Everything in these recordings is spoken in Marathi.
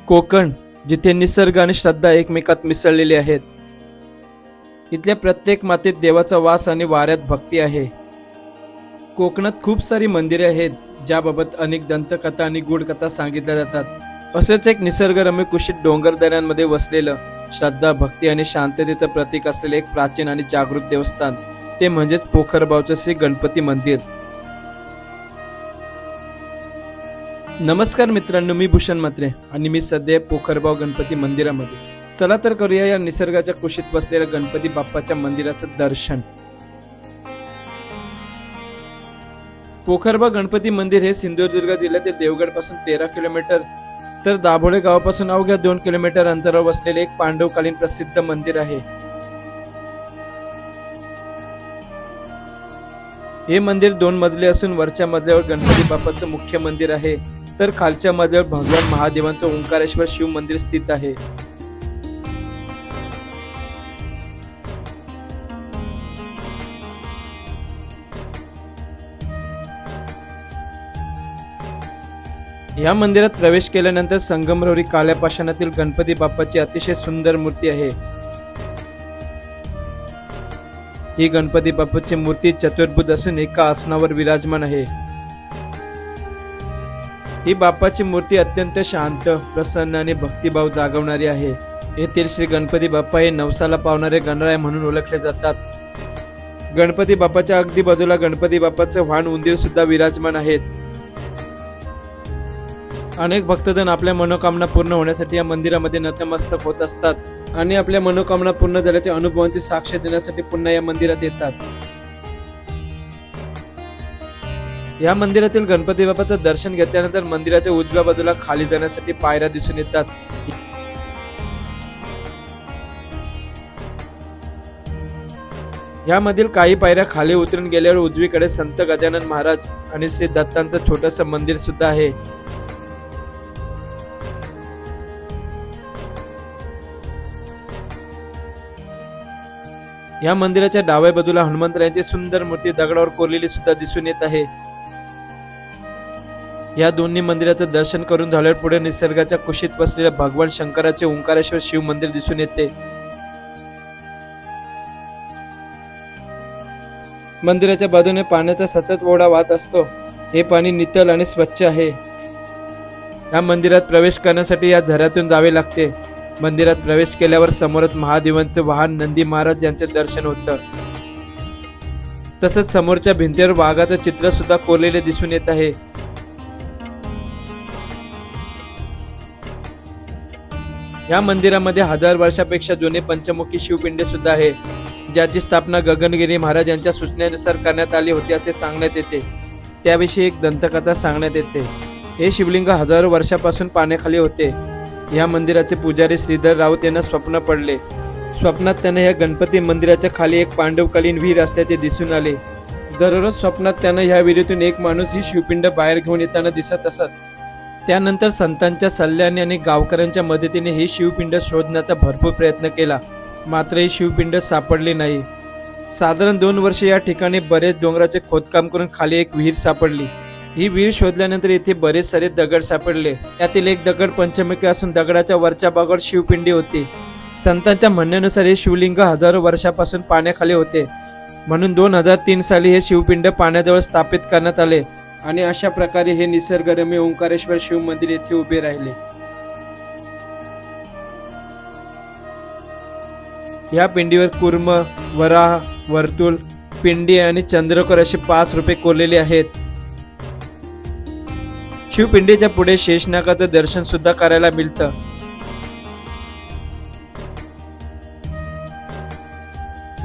कोकण, जिथे निसर्ग आणि श्रद्धा एकमेकात मिसळलेली आहेत. इथल्या प्रत्येक मातीत देवाचा वास आणि वाऱ्यात भक्ती आहे. कोकणात खूप सारी मंदिरे आहेत ज्याबाबत अनेक दंतकथा आणि गूढकथा सांगितल्या जातात. असेच एक निसर्गरम्य कुशीत डोंगर दऱ्यांमध्ये वसलेलं, श्रद्धा, भक्ती आणि शांततेचं प्रतीक असलेले एक प्राचीन आणि जागृत देवस्थान, ते म्हणजेच पोखरबावचं श्री गणपती मंदिर. नमस्कार मित्रांनो, मी भूषण म्हात्रे आणि मी सध्या पोखरबाव गणपती मंदिरामध्ये. चला तर करूया या निसर्गाच्या कुशीत बसलेल्या गणपती बाप्पाच्या मंदिराचं दर्शन. पोखरबाव गणपती मंदिर हे सिंधुदुर्ग जिल्ह्यातील देवगड पासून 13 किलोमीटर तर दाभोळे गावापासून अवघ्या 2 किलोमीटर अंतरावर वसलेले एक पांडवकालीन प्रसिद्ध मंदिर आहे. हे मंदिर 2 मजले असून वरच्या मजल्यावर गणपती बाप्पाचं मुख्य मंदिर आहे, तर खालच्या मजल्यावर भगवान महादेवांचं ओंकारेश्वर शिव मंदिर स्थित आहे. या मंदिरात प्रवेश केल्यानंतर संगमरवरी काळ्या पाषाणातील गणपती बाप्पाची अतिशय सुंदर मूर्ती आहे. ही गणपती बाप्पाची मूर्ती चतुर्भुज असून एका आसनावर विराजमान आहे. ही बाप्पाची मूर्ती अत्यंत शांत, प्रसन्न आणि भक्तिभाव जागवणारी आहे. येथील श्री गणपती बाप्पा हे नवसाला पावणारे गणराय म्हणून ओळखले जातात. गणपती बाप्पाच्या अगदी बाजूला गणपती बाप्पाचे वाहन उंदीर सुद्धा विराजमान आहेत. अनेक भक्तजण आपल्या मनोकामना पूर्ण होण्यासाठी या मंदिरामध्ये नतमस्तक होत असतात आणि आपल्या मनोकामना पूर्ण झाल्याच्या अनुभवांची साक्ष देण्यासाठी पुन्हा या मंदिरात येतात. या मंदिरातील गणपती बाप्पाचं दर्शन घेतल्यानंतर मंदिराच्या उजव्या बाजूला खाली जाण्यासाठी पायऱ्या दिसून येतात. यामधील काही पायऱ्या खाली उतरून गेल्यावर उजवीकडे संत गजानन महाराज आणि श्री दत्तांचं छोटस मंदिर सुद्धा आहे. या मंदिराच्या डाव्या बाजूला हनुमंतरायांची सुंदर मूर्ती दगडावर कोरलेली सुद्धा दिसून येत आहे. या दोन्ही मंदिराचं दर्शन करून झाल्यावर पुढे निसर्गाच्या कुशीत बसलेल्या भगवान शंकराचे ओंकारेश्वर शिव मंदिर दिसून येते. मंदिराच्या बाजूने पाण्याचा सतत ओढा वाहत असतो. हे पाणी नितळ आणि स्वच्छ आहे. या मंदिरात प्रवेश करण्यासाठी या झऱ्यातून जावे लागते. मंदिरात प्रवेश केल्यावर समोरच महादेवांचे वाहन नंदी महाराज यांचे दर्शन होतं. तसंच समोरच्या भिंतीवर वाघाचं चित्र सुद्धा कोरलेले दिसून येत आहे. या मंदिरामध्ये 1000 वर्षापेक्षा जुने पंचमुखी शिवपिंड सुद्धा आहे, ज्याची स्थापना गगनगिरी महाराज यांच्या सूचनेनुसार करण्यात आली होती असे सांगण्यात येते. त्याविषयी एक दंतकथा सांगण्यात येते. हे शिवलिंग हजारो वर्षापासून पाण्याखाली होते. या मंदिराचे पुजारी श्रीधर राऊत यांना स्वप्न पडले. स्वप्नात त्यांना या गणपती मंदिराच्या खाली एक पांडवकालीन विहीर असल्याचे दिसून आले. दररोज स्वप्नात त्यांना या विहिरीतून एक माणूस ही शिवपिंड बाहेर घेऊन येताना दिसत असत. त्यानंतर संतांच्या सल्ल्याने आणि गावकऱ्यांच्या मदतीने ही शिवपिंड शोधण्याचा भरपूर प्रयत्न केला, मात्र ही शिवपिंड सापडली नाही. साधारण 2 वर्ष या ठिकाणी बरेच डोंगराचे खोदकाम करून खाली एक विहीर सापडली. ही विहीर शोधल्यानंतर येथे बरेच सारे दगड सापडले. त्यातील एक दगड पंचमुखी असून दगडाच्या वरच्या भागावर शिवपिंडी होती. संतांच्या म्हणण्यानुसार हे शिवलिंग हजारो वर्षापासून पाण्याखाली होते, म्हणून 2003 साली हे शिवपिंड पाण्याजवळ स्थापित करण्यात आले आणि अशा प्रकारे हे निसर्गरम्य ओंकारेश्वर शिव मंदिर येथे उभे राहिले. या पिंडीवर कूर्म, वराह, वर्तुळ, पिंडी आणि चंद्रकोर अशी 5 रूपे कोरलेली आहेत. शिवपिंडीच्या पुढे शेषनागाचं दर्शन सुद्धा करायला मिळतं.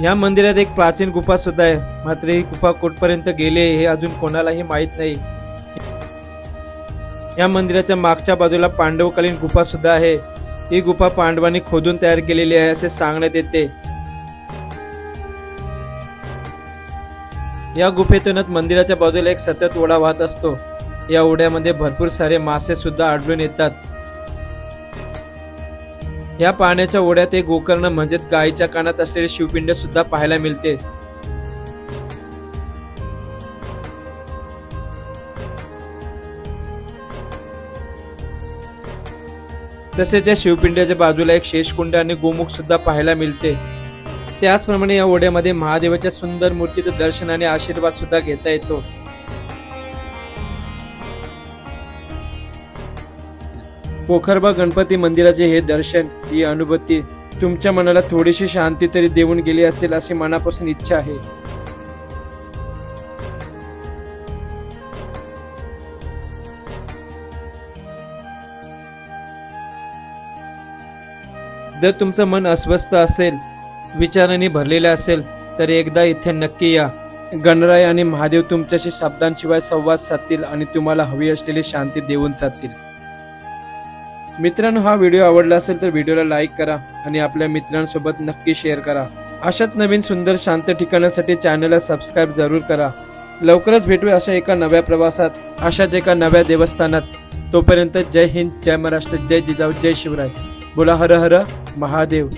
या मंदिरात एक प्राचीन गुफा सुद्धा आहे, मात्र ही गुफा कुठपर्यंत गेली हे अजून कोणालाही माहीत नाही. या मंदिराच्या मागच्या बाजूला पांडवकालीन गुफा सुद्धा आहे. ही गुफा पांडवांनी खोदून तयार केलेली आहे असे सांगण्यात येते. या गुफेतूनच मंदिराच्या बाजूला एक सतत ओढा वाहत असतो. या ओढ्यामध्ये भरपूर सारे मासे सुद्धा आढळून येतात. या पाण्याच्या ओढ्यात एक गोकर्ण म्हणजे गायीच्या कानात असलेले शिवपिंड सुद्धा पाहायला मिळते. तसेच या शिवपिंड्याच्या बाजूला एक शेषकुंड आणि गोमुख सुद्धा पाहायला मिळते. त्याचप्रमाणे या ओढ्यामध्ये महादेवाच्या सुंदर मूर्तीचं दर्शन आणि आशीर्वाद सुद्धा घेता येतो. पोखरबा गणपती मंदिराचे हे दर्शन, ही अनुभूती तुमच्या मनाला थोडीशी शांती तरी देऊन गेली असेल अशी मनापासून इच्छा आहे. जर तुमचं मन अस्वस्थ असेल, विचारांनी भरलेलं असेल, तर एकदा इथे नक्की या. गणराय आणि महादेव तुमच्याशी शब्दांशिवाय संवाद साधतील आणि तुम्हाला हवी असलेली शांती देऊन जातील. मित्रांनो, हा व्हिडिओ आवडला असेल तर व्हिडिओला लाईक करा आणि आपल्या मित्रांसोबत नक्की शेअर करा. अशाच नवीन सुंदर शांत ठिकाणासाठी चॅनलला सबस्क्राईब जरूर करा. लवकरच भेटूया अशा एका नव्या प्रवासात, अशाच एका नव्या देवस्थानात. तोपर्यंत जय हिंद, जय महाराष्ट्र, जय जिजाऊ, जय शिवराय. बोला हर हर महादेव.